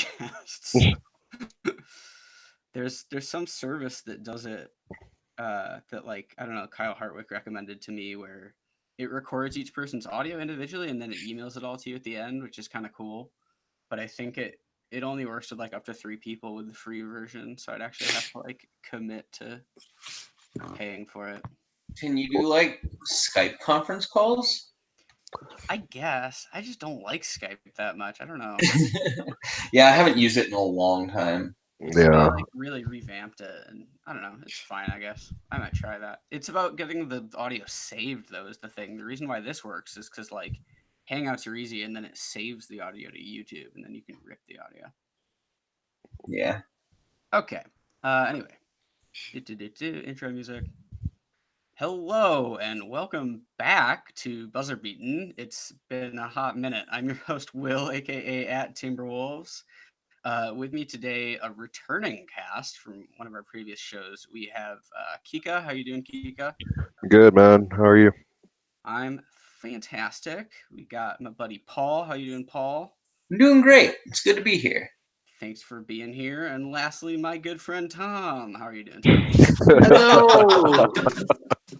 podcasts. There's some service that does it that like I don't know, Kyle Hartwick recommended to me where it records each person's audio individually and then it emails it all to you at the end, which is kind of cool. But I think it only works with like up to 3 people with the free version, so I'd actually have to like commit to paying for it. Can you do like Skype conference calls? I guess. I just don't like Skype that much. I don't know. Yeah, I haven't used it in a long time. They like really revamped it, and I don't know. It's fine, I guess. I might try that. It's about getting the audio saved, though, is the thing. The reason why this works is because like Hangouts are easy, and then it saves the audio to YouTube, and then you can rip the audio. Yeah. Okay. Anyway, intro music. Hello and welcome back to Buzzer Beaten. It's been a hot minute. I'm your host Will, aka at Timberwolves. With me today, a returning cast from one of our previous shows. We have Kika. How you doing, Kika? Good, man. How are you? I'm fantastic. We got my buddy Paul. How you doing, Paul? I'm doing great. It's good to be here. Thanks for being here. And lastly, my good friend Tom. How are you doing, Tom? Hello.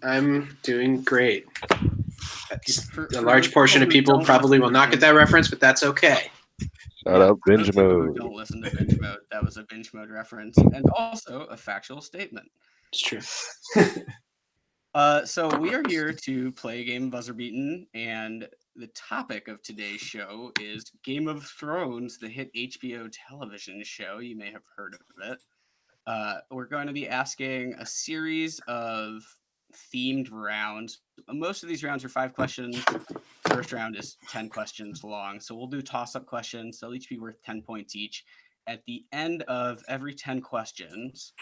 I'm doing great. A large portion of people probably will not get that reference, but that's okay. Shout out Binge Mode. Don't listen to Binge Mode. That was a Binge Mode reference, and also a factual statement. It's true. So we are here to play a game of Buzzer Beaten, and the topic of today's show is Game of Thrones, the hit HBO television show. You may have heard of it. We're going to be asking a series of themed rounds. Most of these rounds are 5 questions. First round is 10 questions long. So we'll do toss-up questions. They'll each be worth 10 points each. At the end of every 10 questions,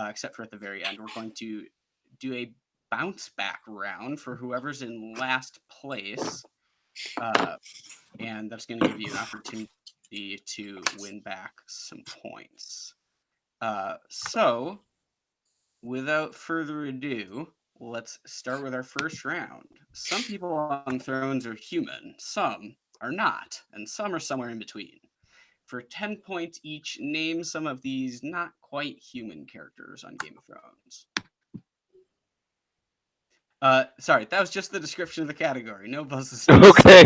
except for at the very end, we're going to do a bounce back round for whoever's in last place. And that's going to give you an opportunity to win back some points. So without further ado, let's start with our first round. Some people on Thrones are human, some are not, and some are somewhere in between. For 10 points each, name some of these not quite human characters on Game of Thrones. Sorry, that was just the description of the category. No buzzes. Okay.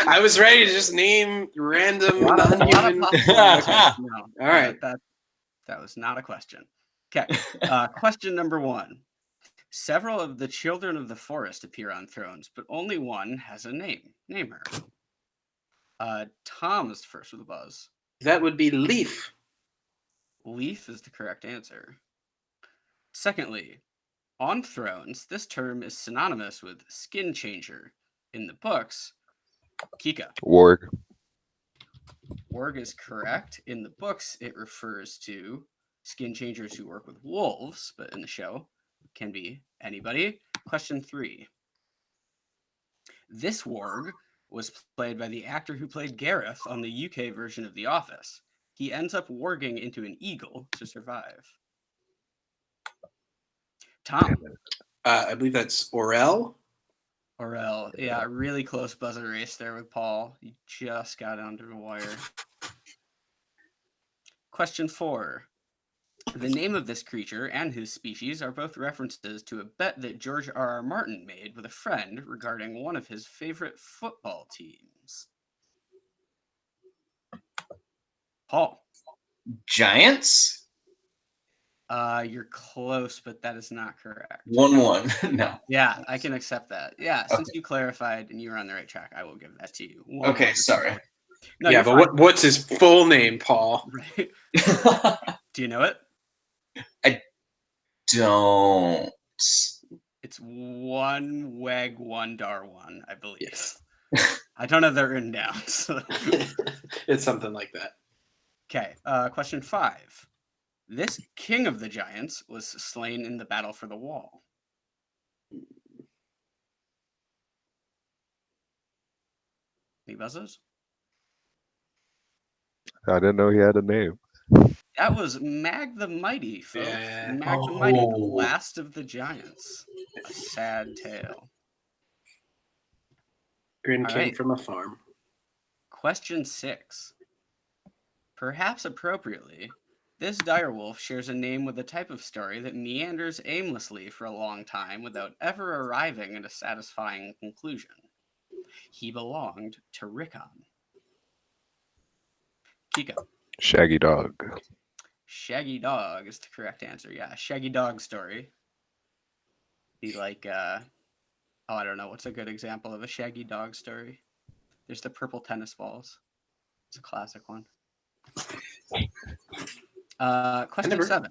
I was ready to just name random non-human. No, all right. That was not a question. Okay. Question number 1. Several of the children of the forest appear on Thrones, but only one has a name. Name her. Tom is first with a buzz. That would be Leaf. Leaf is the correct answer. Secondly, on Thrones, this term is synonymous with skin changer. In the books, Kika. Warg. Warg is correct. In the books, it refers to skin changers who work with wolves, but in the show, it can be anybody. Question 3. This warg was played by the actor who played Gareth on the UK version of The Office. He ends up warging into an eagle to survive. Tom. I believe that's Orell. Orell. Yeah, really close buzzer race there with Paul. He just got under the wire. Question 4. The name of this creature and his species are both references to a bet that George R.R. Martin made with a friend regarding one of his favorite football teams. Paul. Giants? You're close, but that is not correct. 1-1. No. Yeah, I can accept that. Yeah, since you clarified and you were on the right track, I will give that to you. Okay, sorry. No, yeah, but what's his full name, Paul? Right. Do you know it? I don't. It's one weg, one dar one, I believe. Yes. I don't have that written down. So. It's something like that. Okay. Question 5. This king of the giants was slain in the battle for the wall. Any buzzes? I didn't know he had a name. That was Mag the Mighty, folks. Yeah. Mag the Mighty, the last of the giants. A sad tale. Grin came from a farm. Question 6. Perhaps appropriately, this direwolf shares a name with a type of story that meanders aimlessly for a long time without ever arriving at a satisfying conclusion. He belonged to Rickon. Kiko. Shaggy Dog. Shaggy Dog is the correct answer. Yeah, Shaggy Dog story. Be like, I don't know. What's a good example of a Shaggy Dog story? There's the purple tennis balls. It's a classic one. Question 7.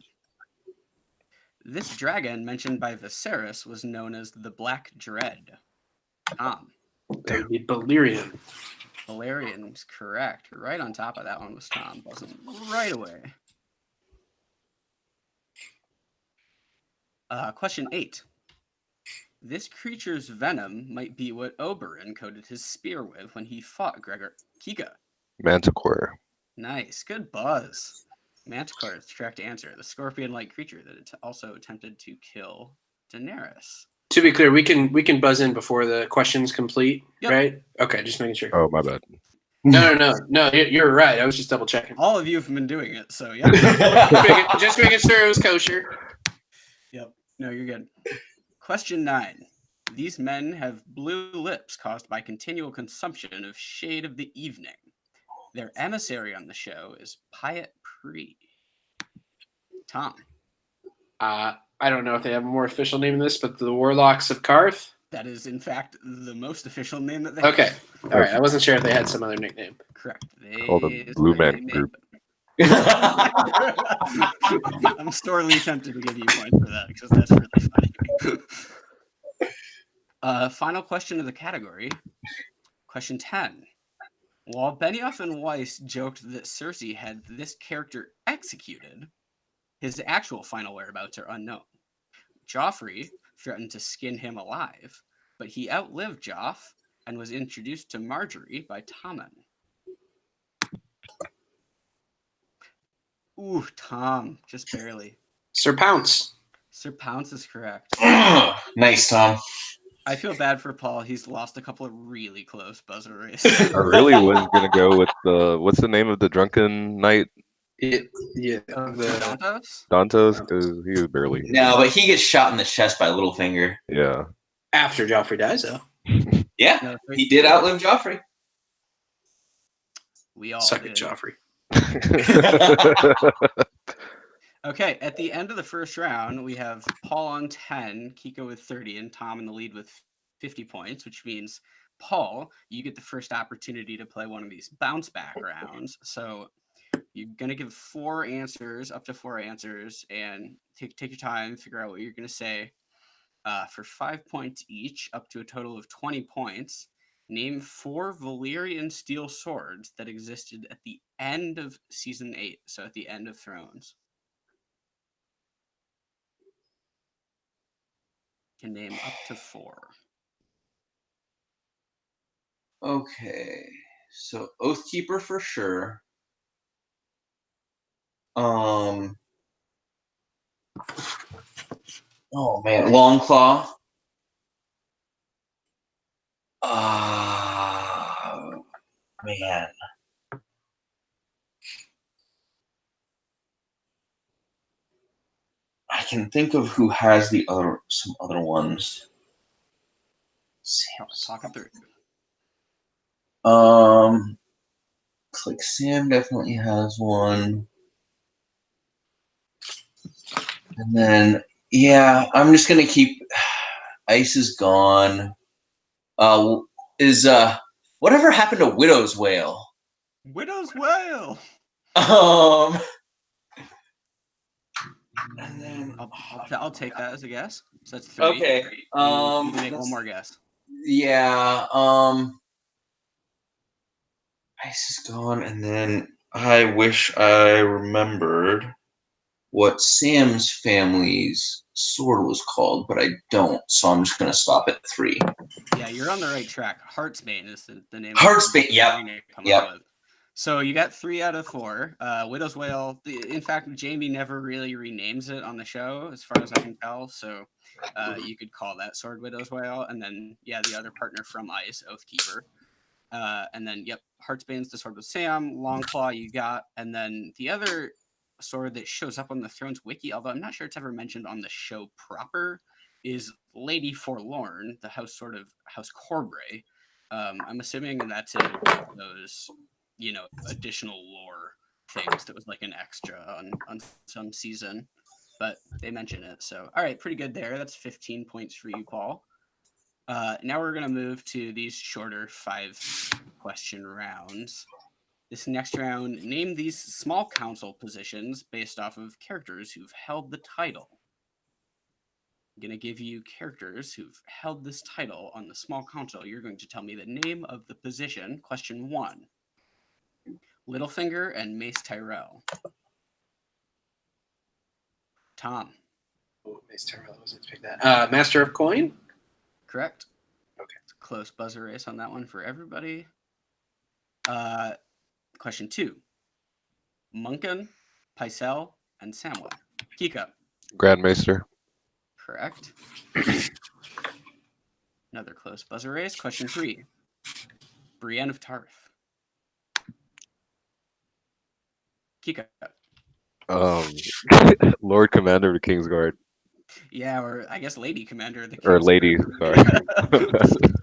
This dragon mentioned by Viserys was known as the Black Dread. Tom. That would be Balerion. Balerion is correct. Right on top of that one was Tom. Buzzing right away. Question 8. This creature's venom might be what Oberyn coated his spear with when he fought Gregor Kika. Manticore. Nice. Good buzz. Manticore is the correct answer. The scorpion-like creature that also attempted to kill Daenerys. To be clear, we can buzz in before the question's complete, right? Okay, just making sure. Oh, my bad. No, you're right. I was just double checking. All of you have been doing it, so yeah. Just making sure it was kosher. Yep. No, you're good. Question 9. These men have blue lips caused by continual consumption of Shade of the Evening. Their emissary on the show is Pyat Pree. Tom. I don't know if they have a more official name than this, but the Warlocks of Karth? That is, in fact, the most official name that they Okay. have. All right. I wasn't sure if they had some other nickname. Correct. Called the Blue Man Group. I'm sorely tempted to give you points for that because that's really funny. Final question of the category. Question 10. While Benioff and Weiss joked that Cersei had this character executed, his actual final whereabouts are unknown. Joffrey threatened to skin him alive, but he outlived Joff and was introduced to Marjorie by Tommen. Ooh, Tom, just barely. Sir Pounce. Sir Pounce is correct. Nice, Tom. I feel bad for Paul. He's lost a couple of really close buzzer races. I really was gonna go with what's the name of the drunken knight? Dantos? Dantos, because he was barely. No, but he gets shot in the chest by Littlefinger. Yeah. After Joffrey dies, though. Yeah, No, he did outlive Joffrey. We all Suck did. it, Joffrey. Okay, at the end of the first round, we have Paul on 10, Kiko with 30, and Tom in the lead with 50 points, which means, Paul, you get the first opportunity to play one of these bounce back rounds. So you're going to give up to 4 answers, and take your time, figure out what you're going to say. For 5 points each, up to a total of 20 points, name 4 Valyrian steel swords that existed at the end of Season 8, so at the end of Thrones. Can name up to 4. Okay, so Oathkeeper for sure. Oh man, Longclaw. Man. I can think of who has some other ones. Talk it through. Looks like Sam definitely has one. And then, yeah, I'm just gonna keep. Ice is gone. Whatever happened to Widow's Wail? Widow's Wail. And then I'll take that as a guess. So that's 3. okay. You can make one more guess. Yeah. Ice is gone, and then I wish I remembered what Sam's family's sword was called, but I don't, so I'm just gonna stop at 3. Yeah, you're on the right track. Heartsbane is the name. Heartsbane, yep. So you got 3 out of 4. Widow's Wail. In fact, Jamie never really renames it on the show, as far as I can tell. So you could call that sword Widow's Wail, and then the other partner from Ice, Oathkeeper. And then Heartsbane's the sword with Sam. Longclaw you got, and then the other sword that shows up on the Thrones wiki, although I'm not sure it's ever mentioned on the show proper, is Lady Forlorn, the house sword of House Corbray. I'm assuming that's one of those, additional lore things that was like an extra on some season, but they mention it. So, all right, pretty good there. That's 15 points for you, Paul. Now we're going to move to these shorter 5-question rounds. This next round, name these small council positions based off of characters who've held the title. I'm going to give you characters who've held this title on the small council. You're going to tell me the name of the position. Question 1. Littlefinger and Mace Tyrell. Tom. Oh, Mace Tyrell, I was going to pick that. Master of Coin? Correct. Okay. It's a close buzzer race on that one for everybody. Question 2. Munkin, Pycelle, and Samwell. Kika. Grandmaster. Correct. Another close buzzer race. Question 3. Brienne of Tarth. Kika. Lord Commander of the Kingsguard. Yeah, or I guess Lady Commander of the Or Kingsguard. Lady, sorry.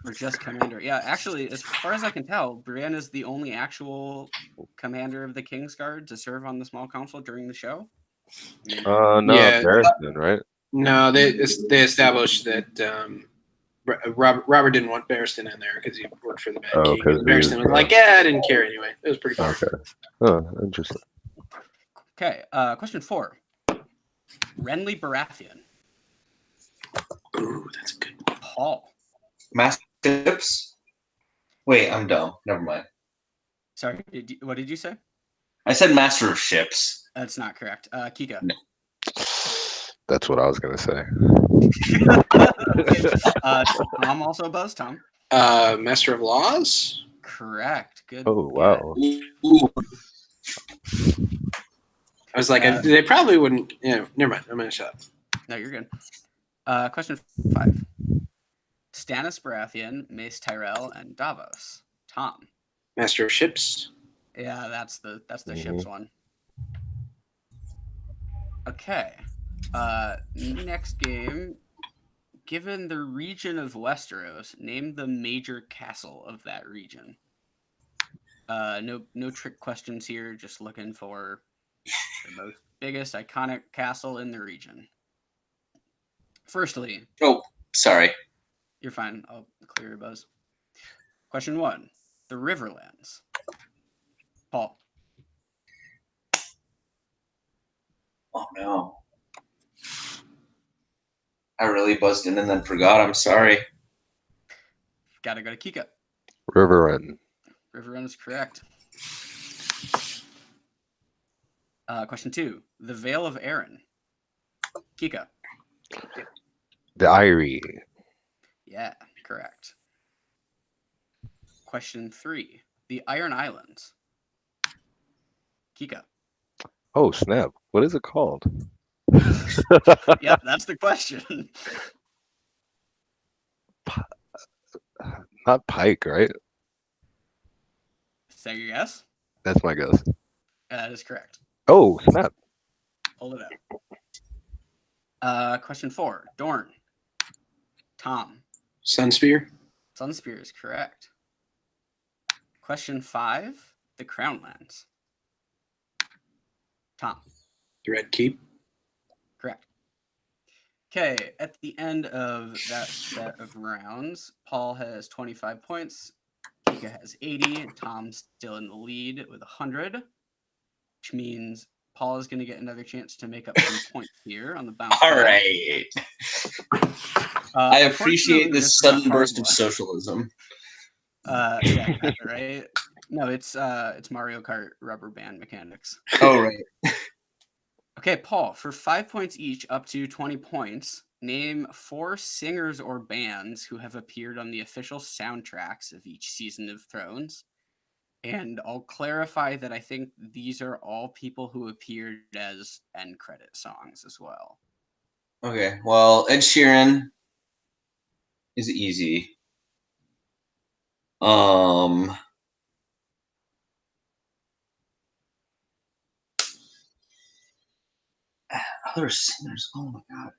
Or just Commander. Yeah, actually, as far as I can tell, Brienne is the only actual Commander of the Kingsguard to serve on the small council during the show. No, Yeah. Barristan, right? No, they established that Robert didn't want Barristan in there because he worked for the Mad King. And Barristan was like, "Yeah, I didn't care anyway." It was pretty fun. Okay. Oh, interesting. Okay, question 4. Renly Baratheon. Ooh, that's good. Paul. Master Ships? Wait, I'm dumb. Never mind. Sorry, what did you say? I said Master of Ships. That's not correct. Kika. No. That's what I was gonna say. Tom also buzzed. Tom. Master of Laws? Correct. Good. Oh wow. Ooh. I was like, they probably wouldn't. Never mind. I'm gonna shut up. No, you're good. Question 5. Stannis Baratheon, Mace Tyrell, and Davos. Tom. Master of Ships. Yeah, that's the ships one. Okay. Next game. Given the region of Westeros, name the major castle of that region. No trick questions here. Just looking for the biggest iconic castle in the region. Firstly. Oh, sorry. You're fine. I'll clear your buzz. Question 1. The Riverlands. Paul. Oh no. I really buzzed in and then forgot. I'm sorry. Gotta go to Kika. Riverrun. Riverrun is correct. Question 2. The Vale of Arryn. Kika. The Eyrie. Yeah, correct. Question 3. The Iron Islands. Kika. Oh snap! What is it called? Yep, that's the question. Not Pike, right? Is that your guess? That's my guess. That is correct. Oh snap! Hold it up. Question 4. Dorne. Tom. Sunspear. Sunspear is correct. Question 5. The Crownlands. Tom. The Red Keep. Correct. Okay, at the end of that set of rounds, Paul has 25 points, Kika has 80, Tom's still in the lead with 100, which means Paul is going to get another chance to make up some points here on the bounce. All right. I appreciate this sudden burst of socialism. Yeah, right. No, it's Mario Kart rubber band mechanics. Oh, right. Okay, Paul, for 5 points each, up to 20 points, name 4 singers or bands who have appeared on the official soundtracks of each season of Thrones. And I'll clarify that I think these are all people who appeared as end credit songs as well. Okay, well, Ed Sheeran is easy. Other singers. Oh my god.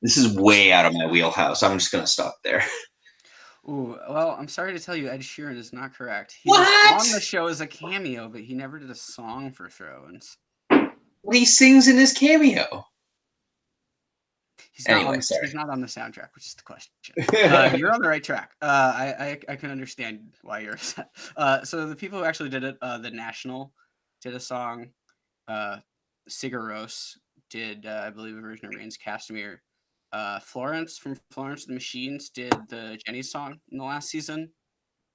This is way out of my wheelhouse. I'm just gonna stop there. Ooh, well, I'm sorry to tell you, Ed Sheeran is not correct. He What? was on the show as a cameo, but he never did a song for Thrones. But he sings in his cameo. He's not, Anyway, on, sorry. he's not on the soundtrack, which is the question. You're on the right track. I can understand why you're upset. So the people who actually did it, the National did a song. Sigur Rós did, I believe, a version of Rain's Castamere. Florence from Florence and the Machines did the Jenny song in the last season.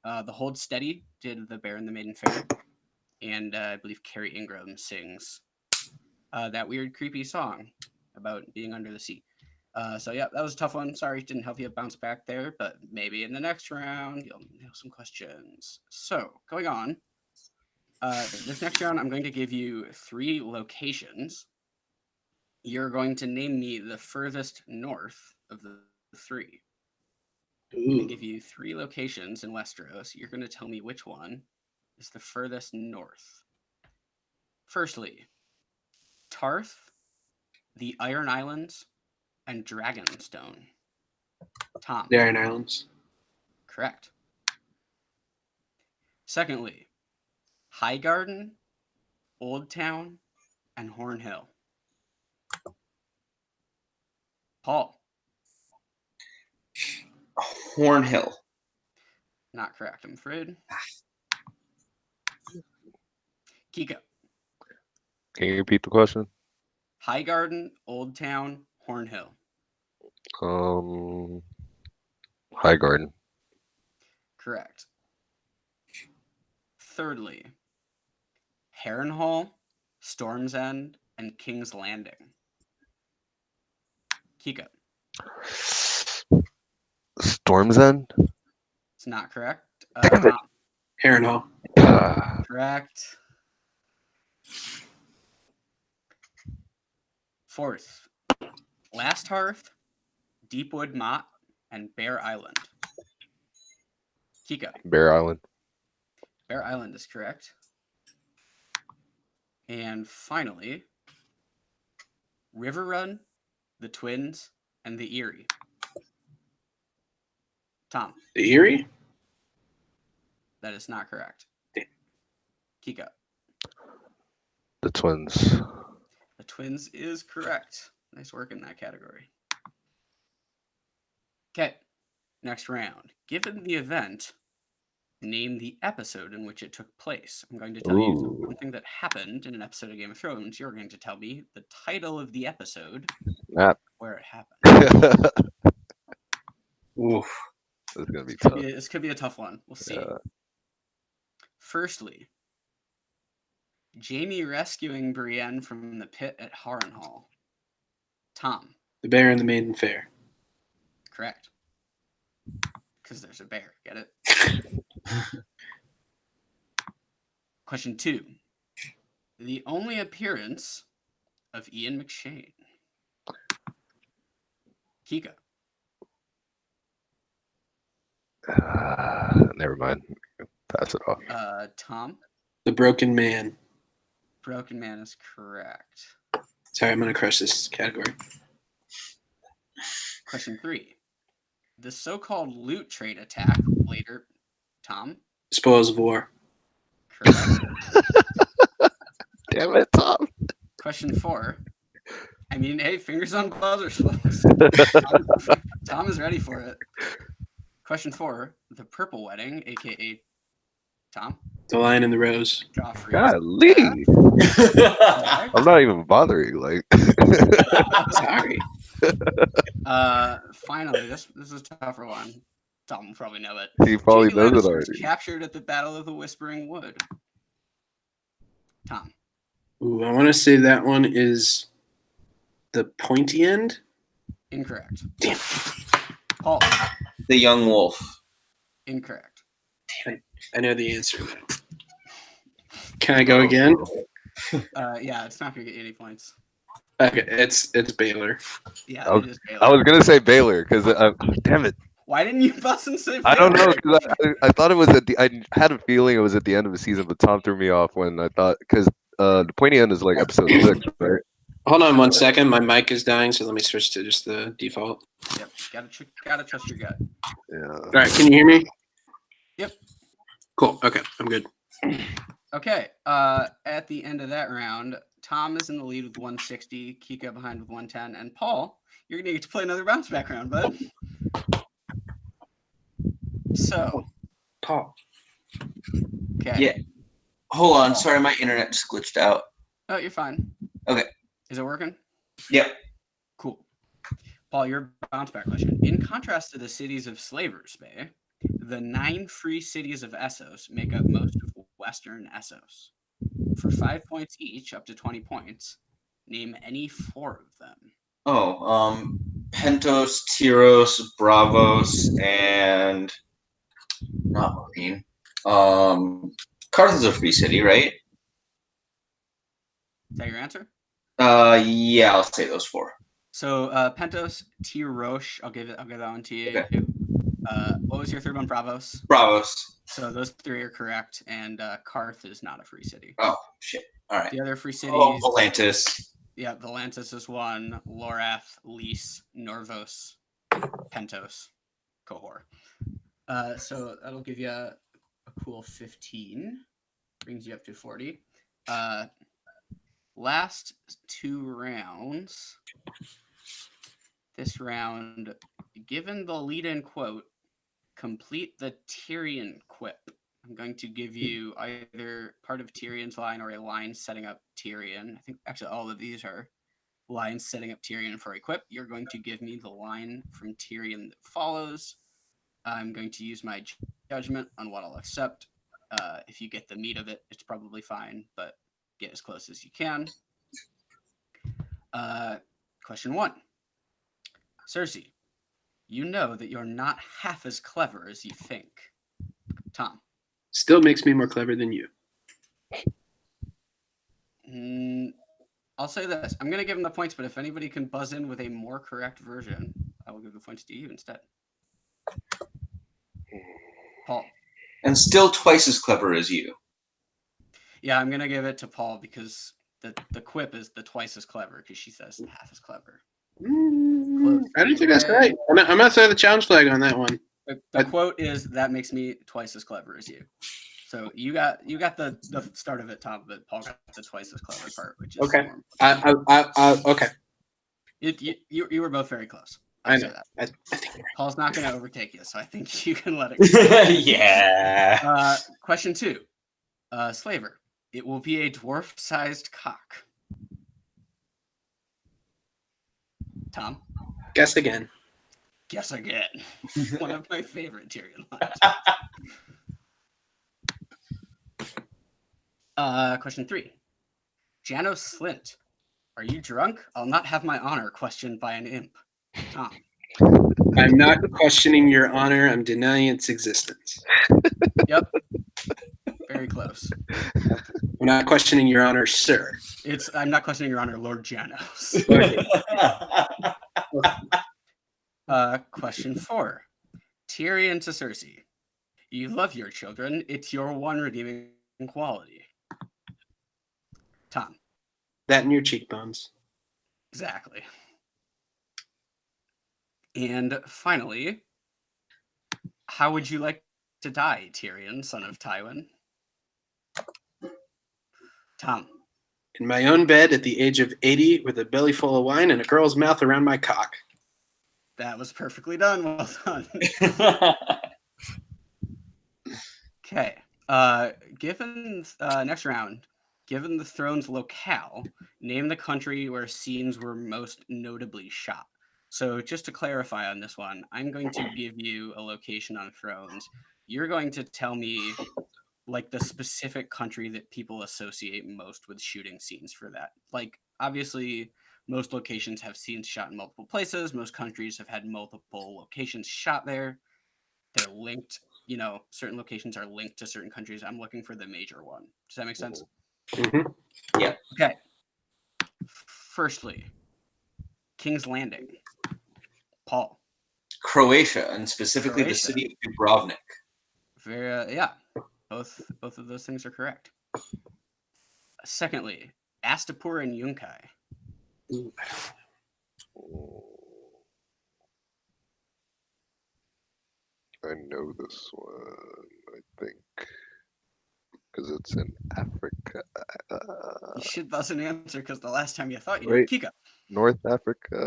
The Hold Steady did the Bear and the Maiden Fair. And I believe Carrie Ingram sings that weird, creepy song about being under the sea. So yeah, that was a tough one. Sorry, didn't help you bounce back there, but maybe in the next round you'll nail some questions. So going on, this next round I'm going to give you 3 locations. You're going to name me the furthest north of the 3. I'm going to give you 3 locations in Westeros. You're going to tell me which one is the furthest north. Firstly, Tarth, the Iron Islands, and Dragonstone. Tom. The Iron Islands. Correct. Secondly, Highgarden, Old Town, and Horn Hill. Paul. Hornhill. Not correct, I'm afraid. Kika. Can you repeat the question? Highgarden, Old Town, Horn Hill. Highgarden. Correct. Thirdly, Harrenhal, Storm's End, and King's Landing. Kika. Storm's End? It's not correct. Damn it. Tom. Harrenhal. Correct. Fourth, Last Hearth, Deepwood Mott, and Bear Island. Kika. Bear Island. Bear Island is correct. And finally, River Run, the Twins, and the Erie. Tom. The Erie? That is not correct. Damn. Kika. The Twins. The Twins is correct. Nice work in that category. Okay, next round. Given the event, name the episode in which it took place. I'm going to tell you Ooh. something that happened in an episode of Game of Thrones. You're going to tell me the title of the episode, That. where it happened. Oof. This is gonna be This could tough. this could be a tough one. We'll see. Yeah. Firstly, Jaime rescuing Brienne from the pit at Harrenhal. Tom. The Bear and the Maiden Fair. Correct. Because there's a bear. Get it? Question 2. The only appearance of Ian McShane. Kika. Never mind. Pass it off. Tom. The Broken Man. Broken Man is correct. Sorry, I'm going to crush this category. Question 3. The so-called loot trade attack later. Tom. Spoils of War. Correct. Damn it, Tom. Question 4. I mean, hey, fingers on buzzers, folks. Tom is ready for it. Question 4. The Purple Wedding, aka Tom. The Lion and the Rose. Joffrey. Golly. Correct. I'm not even bothering. Like. Sorry. Finally, this is a tougher one. Tom will probably know it. He probably Jaime knows it Lannister was already. captured at the Battle of the Whispering Wood. Tom. Ooh, I want to say that one is the Pointy End. Incorrect. Damn. Paul. The Young Wolf. Incorrect. I know the answer. Can I go again? Yeah, it's not gonna get you any points. Okay, it's Baylor. Yeah, I was- it is I Baylor. was gonna say Baylor because damn it, Why didn't you bust and say Baylor? I don't know because I thought it was at the. I had a feeling it was at the end of the season, but Tom threw me off when I thought because the pointy end is like episode 6, right? Hold on 1 second. My mic is dying, so let me switch to just the default. Yep. Gotta trust your gut. Yeah. All right, can you hear me? Yep. Cool. Okay, I'm good. Okay. At the end of that round, Tom is in the lead with 160, Kika behind with 110, and Paul, you're gonna get to play another bounce back round, bud. So, Paul. okay. Yeah. Hold on. Sorry, my internet just glitched out. Oh, you're fine. Okay. Is it working? Yep. Cool. Paul, your bounce back question. In contrast to the cities of Slavers Bay, the 9 free cities of Essos make up most of Western Essos. For 5 points each, up to 20 points, name any 4 of them. Oh, Pentos, Tyros, Bravos, and not Marine. Carthage is a free city, right? Is that your answer? Yeah, I'll say those 4. So Pentos, Tyros, I'll give that one to you. Okay. What was your third one? Bravos. Bravos. So those 3 are correct, and Carth is not a free city. Oh shit! All right. The other free cities. Oh, Volantis. Yeah, Volantis is 1. Lorath, Lys, Norvos, Pentos, Cohor. So that'll give you a cool 15. Brings you up to 40. Last 2 rounds. This round, given the lead-in quote, complete the Tyrion quip. I'm going to give you either part of Tyrion's line or a line setting up Tyrion. I think actually all of these are lines setting up Tyrion for a quip. You're going to give me the line from Tyrion that follows. I'm going to use my judgment on what I'll accept. If you get the meat of it, it's probably fine, but get as close as you can. Question 1. Cersei, you know that you're not half as clever as you think. Tom. Still makes me more clever than you. I'll say this. I'm going to give him the points, but if anybody can buzz in with a more correct version, I will give the points to you instead. Paul. And still twice as clever as you. Yeah, I'm going to give it to Paul because the quip is the twice as clever because she says half as clever. I don't think that's right. I'm going to throw the challenge flag on that one. The quote is, that makes me twice as clever as you. So you got the start of it, Tom, but Paul got the twice as clever part, which is okay. Okay. You were both very close. I know. I think Paul's not going to overtake you, so I think you can let it go. Yeah. Question 2. Slaver. It will be a dwarf-sized cock. Tom? Guess again. Guess again. One of my favorite Tyrion lines. Question 3. Janos Slint. Are you drunk? I'll not have my honor questioned by an imp. Tom. I'm not questioning your honor. I'm denying its existence. Yep. Very close. I'm not questioning your honor, sir. I'm not questioning your honor, Lord Janos. Question 4. Tyrion to Cersei. You love your children. It's your one redeeming quality. Tom. That and your cheekbones. Exactly. And finally, how would you like to die, Tyrion, son of Tywin? Tom. In my own bed at the age of 80 with a belly full of wine and a girl's mouth around my cock. That was perfectly done. Well done. Okay. Given next round, given the throne's locale, name the country where scenes were most notably shot. So just to clarify on this one, I'm going to give you a location on Thrones. You're going to tell me like the specific country that people associate most with shooting scenes for that. Like obviously most locations have scenes shot in multiple places. Most countries have had multiple locations shot there. They're linked, certain locations are linked to certain countries. I'm looking for the major one. Does that make sense? Mm-hmm. Yeah. Okay. Firstly, King's Landing. Paul. Croatia, and specifically the city of Dubrovnik. Yeah. Both of those things are correct. Secondly, Astapor and Yunkai. Ooh, I know this one, I think, because it's in Africa. You should buzz an answer because the last time you thought you knew. Wait. Kika, North Africa.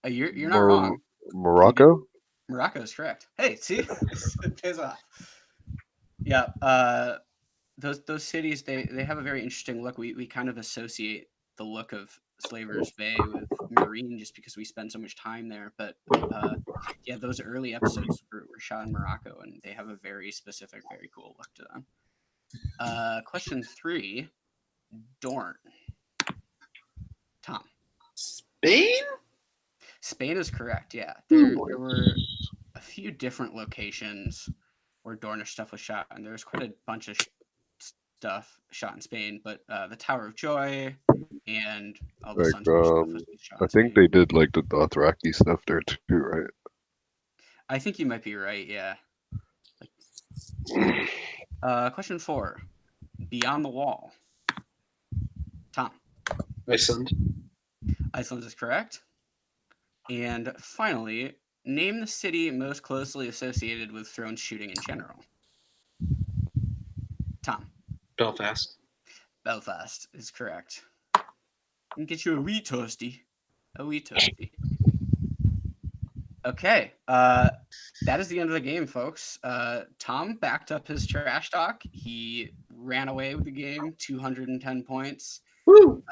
you're not wrong. Morocco? Morocco is correct. Hey, see, it pays off. Yeah, those cities they have a very interesting look. We kind of associate the look of Slaver's Bay with Marine just because we spend so much time there. But yeah, those early episodes were shot in Morocco, and they have a very specific, very cool look to them. Question 3, Dorne. Tom. Spain? Spain is correct. Yeah, there were a few different locations where Dornish stuff was shot, and there was quite a bunch of stuff shot in Spain. But the Tower of Joy and all the Like, Sunspear stuff was shot. I in think Spain. they did like the Dothraki stuff there too, right? I think you might be right. Yeah. Question 4, Beyond the Wall. Tom. Iceland. Iceland is correct. And finally, name the city most closely associated with Thrones shooting in general. Tom. Belfast. Belfast is correct. And get you a wee toasty. A wee toasty. Okay. That is the end of the game, folks. Tom backed up his trash talk. He ran away with the game, 210 points. Woo!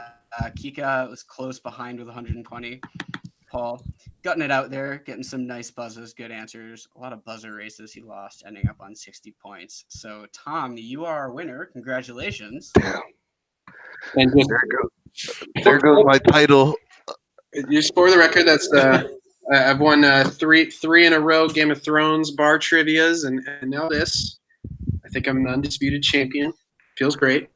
Kika was close behind with 120. Paul gutting it out there, getting some nice buzzes, good answers. A lot of buzzer races he lost, ending up on 60 points. So, Tom, you are our winner. Congratulations. Damn. And just, There goes my title. just for the record, that's I've won three in a row Game of Thrones bar trivias, and now this. I think I'm an undisputed champion. Feels great.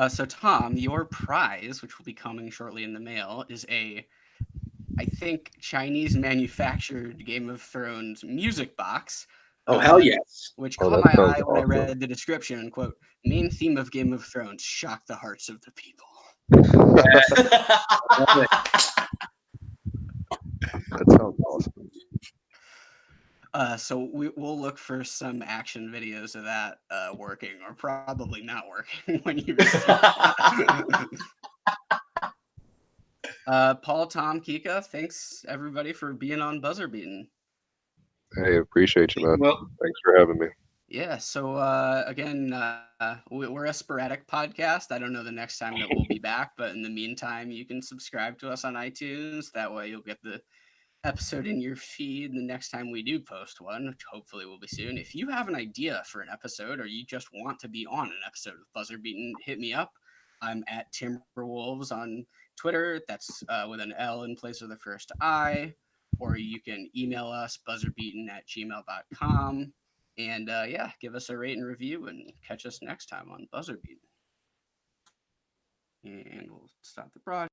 So, Tom, your prize, which will be coming shortly in the mail, is I think, Chinese manufactured Game of Thrones music box. Oh, hell yes. Which Oh, caught that my sounds eye when I awesome. read the description. Quote, main theme of Game of Thrones, shock the hearts of the people. That sounds awesome. So we'll look for some action videos of that working, or probably not working when you receive it. Paul, Tom, Kika, thanks everybody for being on Buzzer Beaten. Hey, appreciate you, man. Well, Thanks for having me. Yeah, so again, we're a sporadic podcast. I don't know the next time that we'll be back, but in the meantime, you can subscribe to us on iTunes. That way you'll get the episode in your feed the next time we do post one, which hopefully will be soon. If you have an idea for an episode, or you just want to be on an episode of Buzzer Beaten, hit me up. I'm at Timberwolves on Twitter. That's with an L in place of the first I. Or you can email us, buzzerbeaten@gmail.com. And yeah, give us a rate and review, and catch us next time on Buzzer Beaten. And we'll stop the broadcast.